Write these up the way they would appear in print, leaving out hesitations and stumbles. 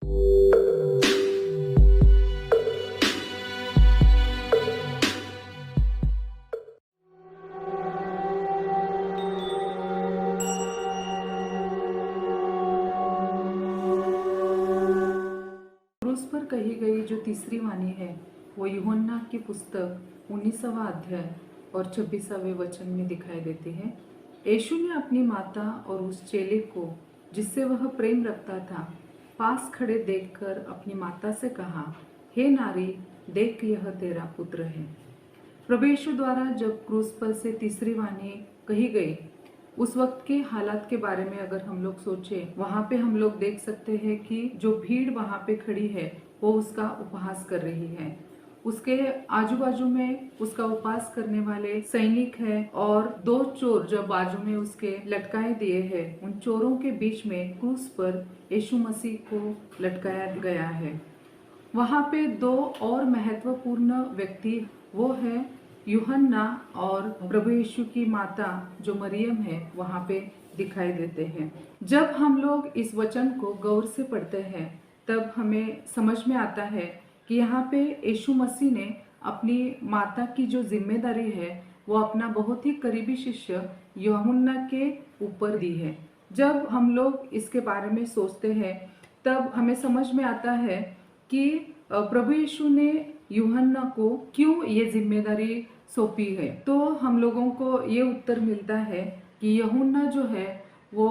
क्रूस पर कही गई जो तीसरी वाणी है वो यूहन्ना की पुस्तक 19वां अध्याय और 26वें वचन में दिखाई देती है। यीशु ने अपनी माता और उस चेले को जिससे वह प्रेम रखता था पास खड़े देखकर अपनी माता से कहा, हे नारी, देख यह तेरा पुत्र है। प्रभु यीशु द्वारा जब क्रूस पर से तीसरी वाणी कही गई, उस वक्त के हालात के बारे में अगर हम लोग सोचें, वहां पे हम लोग देख सकते हैं कि जो भीड़ वहां पे खड़ी है वो उसका उपहास कर रही है। उसके आजू बाजू में उसका उपहास करने वाले सैनिक है और दो चोर जो बाजू में उसके लटकाए दिए हैं, उन चोरों के बीच में क्रूस पर यीशु मसीह को लटकाया गया है। वहां पे दो और महत्वपूर्ण व्यक्ति वो है यूहन्ना और प्रभु यीशु की माता जो मरियम है वहां पे दिखाई देते हैं। जब हम लोग इस वचन को गौर से पढ़ते हैं तब हमें समझ में आता है कि यहाँ पे यीशु मसीह ने अपनी माता की जो जिम्मेदारी है वो अपना बहुत ही करीबी शिष्य यूहन्ना के ऊपर दी है। जब हम लोग इसके बारे में सोचते हैं तब हमें समझ में आता है कि प्रभु यीशु ने यूहन्ना को क्यों ये जिम्मेदारी सौंपी है। तो हम लोगों को ये उत्तर मिलता है कि यूहन्ना जो है वो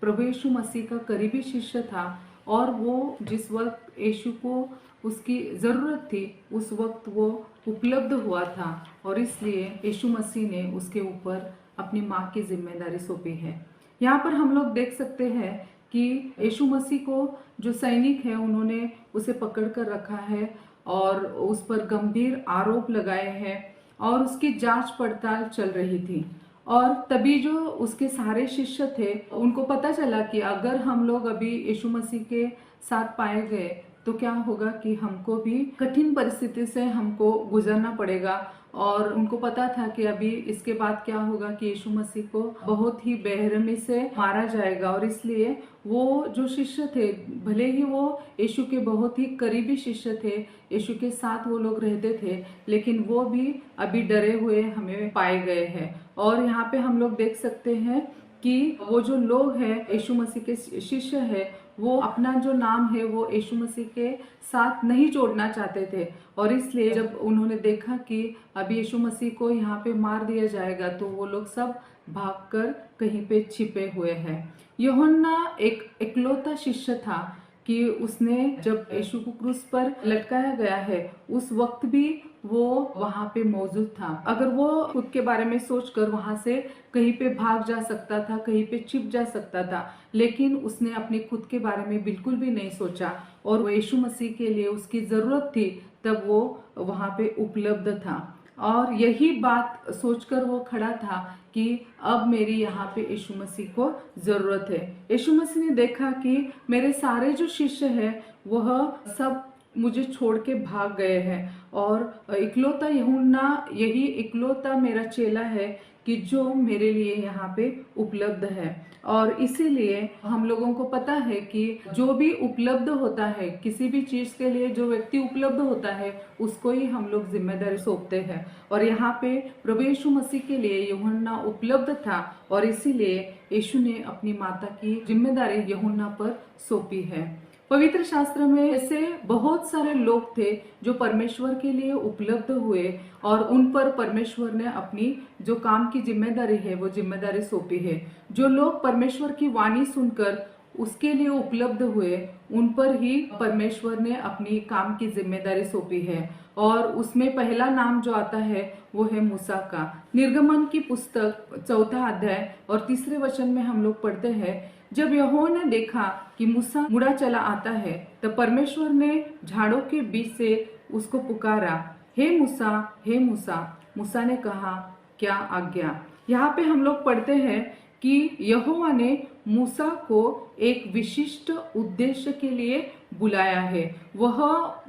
प्रभु यीशु मसीह का करीबी शिष्य था और वो जिस वक्त यीशु को उसकी ज़रूरत थी उस वक्त वो उपलब्ध हुआ था और इसलिए यीशु मसीह ने उसके ऊपर अपनी माँ की जिम्मेदारी सौंपी है। यहाँ पर हम लोग देख सकते हैं कि यीशु मसीह को जो सैनिक है उन्होंने उसे पकड़ कर रखा है और उस पर गंभीर आरोप लगाए हैं और उसकी जांच पड़ताल चल रही थी। और तभी जो उसके सारे शिष्य थे उनको पता चला कि अगर हम लोग अभी यीशु मसीह के साथ पाए गए तो क्या होगा कि हमको भी कठिन परिस्थिति से हमको गुजरना पड़ेगा। और उनको पता था कि अभी इसके बाद क्या होगा कि यीशु मसीह को बहुत ही बेरहमी से मारा जाएगा और इसलिए वो जो शिष्य थे, भले ही वो यीशु के बहुत ही करीबी शिष्य थे, यीशु के साथ वो लोग रहते थे, लेकिन वो भी अभी डरे हुए हमें पाए गए हैं। और यहाँ पे हम लोग देख सकते हैं कि वो जो लोग हैं यीशु मसीह के शिष्य है वो अपना जो नाम है वो यीशु मसीह के साथ नहीं जोड़ना चाहते थे और इसलिए जब उन्होंने देखा कि अभी यीशु मसीह को यहाँ पे मार दिया जाएगा तो वो लोग सब भागकर कहीं पे छिपे हुए हैं। यूहन्ना एक इकलौता शिष्य था कि उसने जब यीशु को क्रूस पर लटकाया गया है उस वक्त भी वो वहां पे मौजूद था। अगर वो खुद के बारे में सोचकर वहां से कहीं पे भाग जा सकता था, कहीं पे छिप जा सकता था, लेकिन उसने अपने खुद के बारे में बिल्कुल भी नहीं सोचा और वो यीशु मसीह के लिए उसकी जरूरत थी तब वो वहां पे उपलब्ध था और यही बात सोचकर वो खड़ा था कि अब मेरी यहाँ पे यीशु मसीह को जरूरत है। यीशु मसीह ने देखा कि मेरे सारे जो शिष्य हैं वह सब मुझे छोड़ के भाग गए हैं और इकलौता यूहन्ना, यही इकलौता मेरा चेला है कि जो मेरे लिए यहाँ पे उपलब्ध है। और इसीलिए हम लोगों को पता है कि जो भी उपलब्ध होता है, किसी भी चीज के लिए जो व्यक्ति उपलब्ध होता है उसको ही हम लोग जिम्मेदारी सौंपते हैं और यहाँ पे प्रभु यीशु मसीह के लिए यूहन्ना उपलब्ध था और इसीलिए यीशु ने अपनी माता की जिम्मेदारी यूहन्ना पर सौंपी है। पवित्र शास्त्र में ऐसे बहुत सारे लोग थे जो परमेश्वर के लिए उपलब्ध हुए और उन पर परमेश्वर ने अपनी जो काम की जिम्मेदारी है वो जिम्मेदारी सौंपी है। जो लोग परमेश्वर की वाणी सुनकर उसके लिए उपलब्ध हुए उन पर ही परमेश्वर ने अपनी काम की जिम्मेदारी सौंपी है और उसमें पहला नाम जो आता है वो है मूसा का। निर्गमन की पुस्तक 4 अध्याय और 3 वचन में हम लोग पढ़ते हैं, जब यहोवा ने देखा कि मूसा मुड़ा चला आता है तब परमेश्वर ने झाड़ों के बीच से उसको पुकारा, हे मूसा, हे मूसा। मूसा ने कहा, क्या आज्ञा। यहाँ पे हम लोग पढ़ते हैं कि यहोवा ने मूसा को एक विशिष्ट उद्देश्य के लिए बुलाया है। वह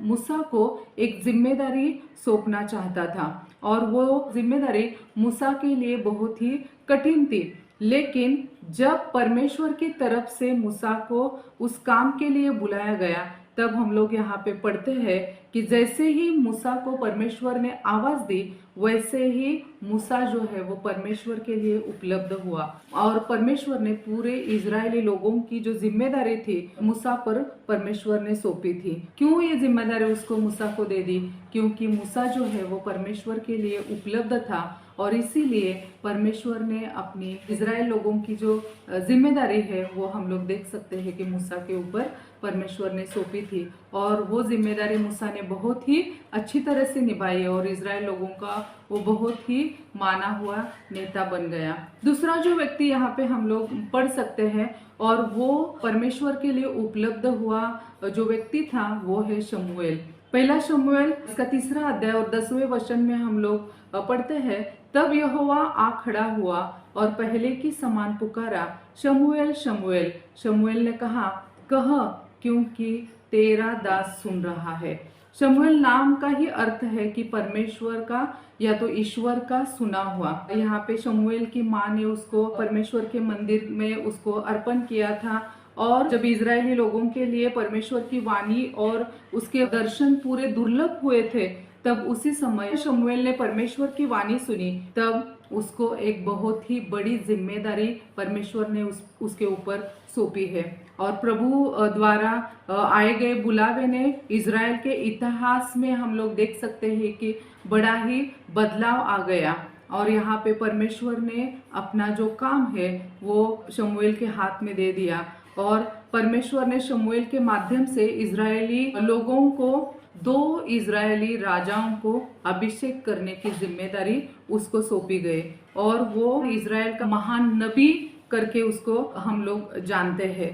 मूसा को एक जिम्मेदारी सौंपना चाहता था और वो जिम्मेदारी मूसा के लिए बहुत ही कठिन थी। लेकिन जब परमेश्वर की तरफ से मूसा को उस काम के लिए बुलाया गया, तब हम लोग यहाँ पे पढ़ते हैं कि जैसे ही मूसा को परमेश्वर ने आवाज दी, वैसे ही मूसा जो है वो परमेश्वर के लिए उपलब्ध हुआ और परमेश्वर ने पूरे इजरायली लोगों की जो जिम्मेदारी थी मूसा पर परमेश्वर ने सौंपी थी। क्यों ये जिम्मेदारी उसको मूसा को दे दी? क्योंकि मूसा जो है वो परमेश्वर के लिए उपलब्ध था और इसीलिए परमेश्वर ने अपनी इजराइल लोगों की जो जिम्मेदारी है वो हम लोग देख सकते हैं कि मूसा के ऊपर परमेश्वर ने सौंपी थी और वो जिम्मेदारी मूसा ने बहुत ही अच्छी तरह से निभाई और इजराइल लोगों का वो बहुत ही माना हुआ नेता बन गया। दूसरा जो व्यक्ति यहाँ पे हम लोग पढ़ सकते हैं और वो परमेश्वर के लिए उपलब्ध हुआ जो व्यक्ति था वो है शमूएल। पहला शमूएल इसका 3 अध्याय और 10वें वचन में हम लोग पढ़ते हैं, तब यहोवा आ खड़ा हुआ और पहले की समान पुकारा, शमूएल शमूएल। शमूएल ने कहा, कह, क्योंकि तेरा दास सुन रहा है। शमूएल नाम का ही अर्थ है कि परमेश्वर का या तो ईश्वर का सुना हुआ। यहाँ पे शमूएल की माँ ने उसको परमेश्वर के मंदिर में उसको अर्पण किया था और जब इजरायली लोगों के लिए परमेश्वर की वाणी और उसके दर्शन पूरे दुर्लभ हुए थे, तब उसी समय शमूएल ने परमेश्वर की वाणी सुनी। तब उसको एक बहुत ही बड़ी जिम्मेदारी परमेश्वर ने उसके ऊपर सौंपी है और प्रभु द्वारा आए गए बुलावे ने इजराइल के इतिहास में हम लोग देख सकते हैं कि बड़ा ही बदलाव आ गया और यहाँ पे परमेश्वर ने अपना जो काम है वो शमूएल के हाथ में दे दिया और परमेश्वर ने शमूएल के माध्यम से इजरायली लोगों को 2 इजरायली राजाओं को अभिषेक करने की जिम्मेदारी उसको सौंपी गई और वो इजराइल का महान नबी करके उसको हम लोग जानते हैं।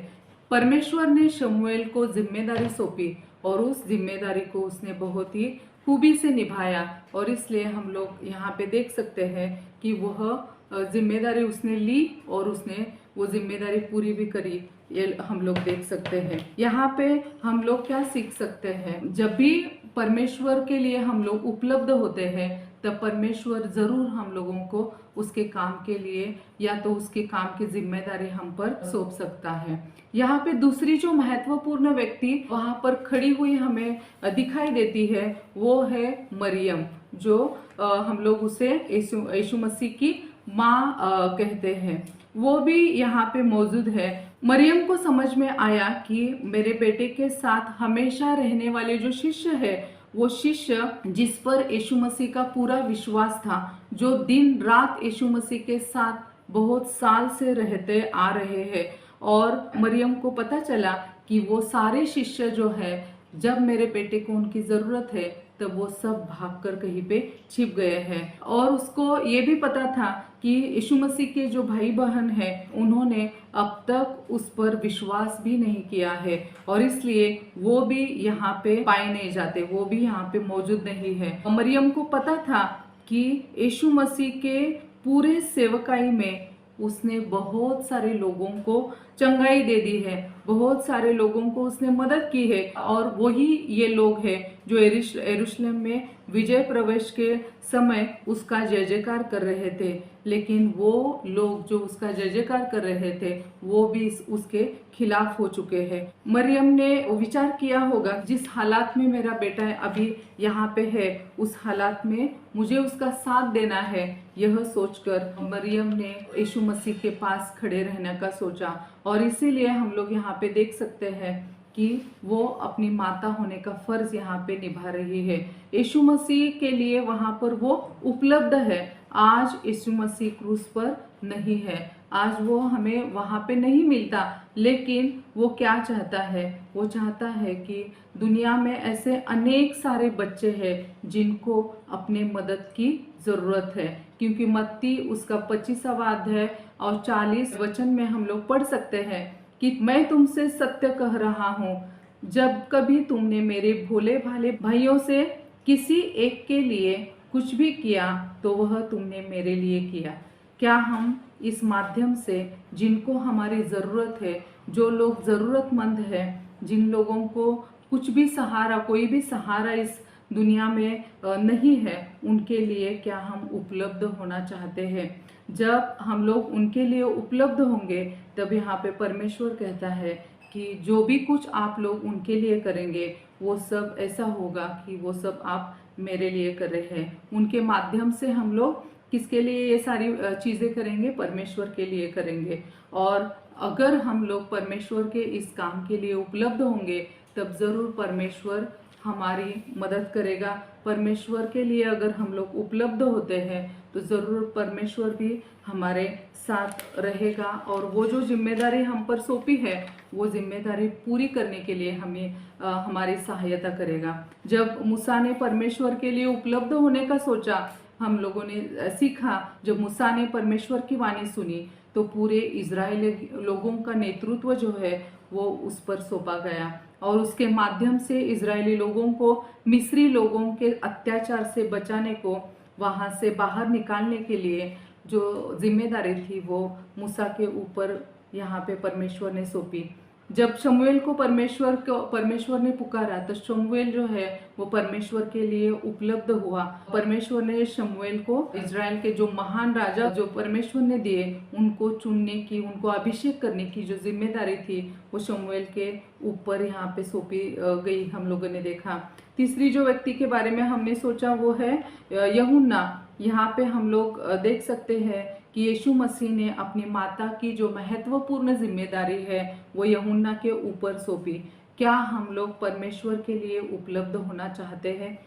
परमेश्वर ने शमूएल को जिम्मेदारी सौंपी और उस जिम्मेदारी को उसने बहुत ही खूबी से निभाया और इसलिए हम लोग यहाँ पे देख सकते हैं कि वह जिम्मेदारी उसने ली और उसने वो जिम्मेदारी पूरी भी करी, ये हम लोग देख सकते हैं। यहाँ पे हम लोग क्या सीख सकते हैं? जब भी परमेश्वर के लिए हम लोग उपलब्ध होते हैं तब परमेश्वर जरूर हम लोगों को उसके काम के लिए या तो उसके काम की जिम्मेदारी हम पर सौंप सकता है। यहाँ पे दूसरी जो महत्वपूर्ण व्यक्ति वहां पर खड़ी हुई हमें दिखाई देती है वो है मरियम, जो हम लोग उसे यीशु मसीह की माँ कहते हैं। वो भी यहाँ पे मौजूद है। मरियम को समझ में आया कि मेरे बेटे के साथ हमेशा रहने वाले जो शिष्य है वो शिष्य जिस पर यीशु मसीह का पूरा विश्वास था, जो दिन रात यीशु मसीह के साथ बहुत साल से रहते आ रहे हैं और मरियम को पता चला कि वो सारे शिष्य जो है जब मेरे बेटे को उनकी जरूरत है तब वो सब भागकर कहीं पे छिप गए हैं और उसको ये भी पता था कि यीशु मसीह के जो भाई बहन है उन्होंने अब तक उस पर विश्वास भी नहीं किया है और इसलिए वो भी यहाँ पे पाए नहीं जाते, वो भी यहाँ पे मौजूद नहीं है। मरियम को पता था कि यीशु मसीह के पूरे सेवकाई में उसने बहुत सारे लोगों को चंगाई दे दी है, बहुत सारे लोगों को उसने मदद की है और वही ये लोग हैं जो यरूशलेम में विजय प्रवेश के समय उसका जय जयकार कर रहे थे। लेकिन वो लोग जो उसका जय जयकार कर रहे थे वो भी उसके खिलाफ हो चुके हैं। मरियम ने विचार किया होगा जिस हालात में मेरा बेटा अभी यहाँ पे है उस हालात में मुझे उसका साथ देना है, यह सोचकर मरियम ने यीशु मसीह के पास खड़े रहने का सोचा और इसीलिए हम लोग यहाँ पे देख सकते हैं कि वो अपनी माता होने का फर्ज यहाँ पे निभा रही है। यीशु मसीह के लिए वहां पर वो उपलब्ध है। आज यीशु मसीह क्रूस पर नहीं है, आज वो हमें वहां पे नहीं मिलता, लेकिन वो क्या चाहता है? वो चाहता है कि दुनिया में ऐसे अनेक सारे बच्चे हैं जिनको अपने मदद की जरूरत है, क्योंकि मत्ती उसका 25वां अध्याय और 40 वचन में हम लोग पढ़ सकते हैं कि मैं तुमसे सत्य कह रहा हूँ, जब कभी तुमने मेरे भोले भाले भाइयों से किसी एक के लिए कुछ भी किया तो वह तुमने मेरे लिए किया। क्या हम इस माध्यम से जिनको हमारी ज़रूरत है, जो लोग ज़रूरतमंद हैं, जिन लोगों को कुछ भी सहारा, कोई भी सहारा इस दुनिया में नहीं है, उनके लिए क्या हम उपलब्ध होना चाहते हैं? जब हम लोग उनके लिए उपलब्ध होंगे, तब यहाँ पे परमेश्वर कहता है कि जो भी कुछ आप लोग उनके लिए करेंगे वो सब ऐसा होगा कि वो सब आप मेरे लिए कर रहे हैं। उनके माध्यम से हम लोग किसके लिए ये सारी चीज़ें करेंगे? परमेश्वर के लिए करेंगे। और अगर हम लोग परमेश्वर के इस काम के लिए उपलब्ध होंगे, तब ज़रूर परमेश्वर हमारी मदद करेगा। परमेश्वर के लिए अगर हम लोग उपलब्ध होते हैं, तो ज़रूर परमेश्वर भी हमारे साथ रहेगा और वो जो जिम्मेदारी हम पर सौंपी है, वो जिम्मेदारी पूरी करने के लिए हमें हमारी सहायता करेगा। जब मूसा ने परमेश्वर के लिए उपलब्ध होने का सोचा, हम लोगों ने सीखा, जब मूसा ने परमेश्वर की वाणी सुनी, तो पूरे इजरायली लोगों का नेतृत्व जो है वो उस पर सौंपा गया और उसके माध्यम से इजरायली लोगों को मिस्री लोगों के अत्याचार से बचाने को, वहां से बाहर निकालने के लिए जो जिम्मेदारी थी वो मूसा के ऊपर यहाँ पे परमेश्वर ने सौंपी। जब शमूएल को परमेश्वर ने पुकारा, तो शमूएल जो है वो परमेश्वर के लिए उपलब्ध हुआ। परमेश्वर ने शमूएल को इजराइल के जो महान राजा जो परमेश्वर ने दिए, उनको चुनने की, उनको अभिषेक करने की जो जिम्मेदारी थी, वो शमूएल के ऊपर यहाँ पे सौंपी गई। हम लोगों ने देखा। तीसरी जो व्यक्ति के बारे में हमने सोचा वो है यूहन्ना। यहाँ पे हम लोग देख सकते हैं कि यीशु मसीह ने अपनी माता की जो महत्वपूर्ण जिम्मेदारी है वो यूहन्ना के ऊपर सौंपी। क्या हम लोग परमेश्वर के लिए उपलब्ध होना चाहते हैं?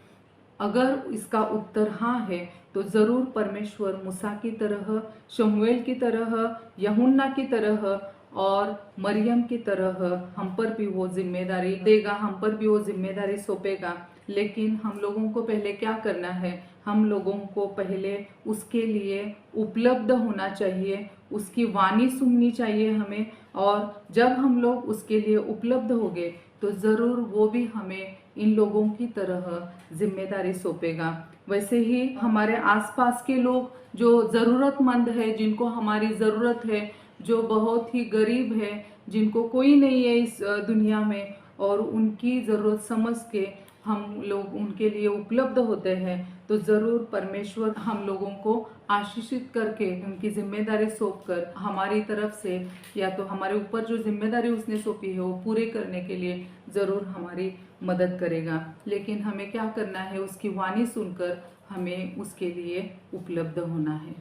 अगर इसका उत्तर हाँ है, तो जरूर परमेश्वर मूसा की तरह, शमूएल की तरह, यूहन्ना की तरह और मरियम की तरह हम पर भी वो जिम्मेदारी देगा, हम पर भी वो जिम्मेदारी सौंपेगा। लेकिन हम लोगों को पहले क्या करना है? हम लोगों को पहले उसके लिए उपलब्ध होना चाहिए, उसकी वाणी सुननी चाहिए हमें। और जब हम लोग उसके लिए उपलब्ध होंगे, तो ज़रूर वो भी हमें इन लोगों की तरह जिम्मेदारी सौंपेगा। वैसे ही हमारे आसपास के लोग जो ज़रूरतमंद है, जिनको हमारी ज़रूरत है, जो बहुत ही गरीब है, जिनको कोई नहीं है इस दुनिया में, और उनकी ज़रूरत समझ के हम लोग उनके लिए उपलब्ध होते हैं, तो ज़रूर परमेश्वर हम लोगों को आशीषित करके उनकी जिम्मेदारी सौंप कर हमारी तरफ से, या तो हमारे ऊपर जो जिम्मेदारी उसने सौंपी है वो पूरे करने के लिए ज़रूर हमारी मदद करेगा। लेकिन हमें क्या करना है? उसकी वाणी सुनकर हमें उसके लिए उपलब्ध होना है।